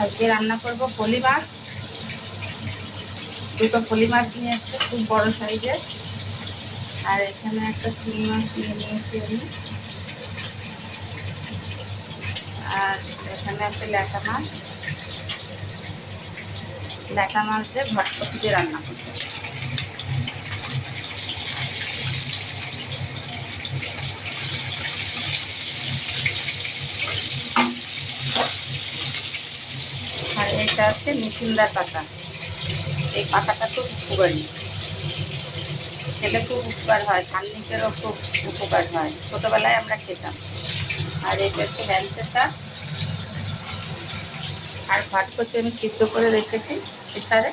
আজকে রান্না করব পলি মাছ। দুটো পলি মাছ নিয়ে এসছে, খুব বড় সাইজের। আর এখানে একটা শিং মাছ নিয়ে নিয়েছি আমি। আর এখানে আছে ল্যাটা মাছ। ল্যাটা মাছ দিয়ে ভটকটি দিয়ে রান্না করব। আর এটা হচ্ছে মিথিন্দার পাতা। এই পাতাটা খুব উপকারী, খেলে খুব উপকার হয়, ঠান্ডিতেরও খুব উপকার হয়, ছোটোবেলায় আমরা খেতাম। আর এটা হচ্ছে হ্যান্সে শাক। আর ভাত করতে আমি সিদ্ধ করে রেখেছি প্রেসারে।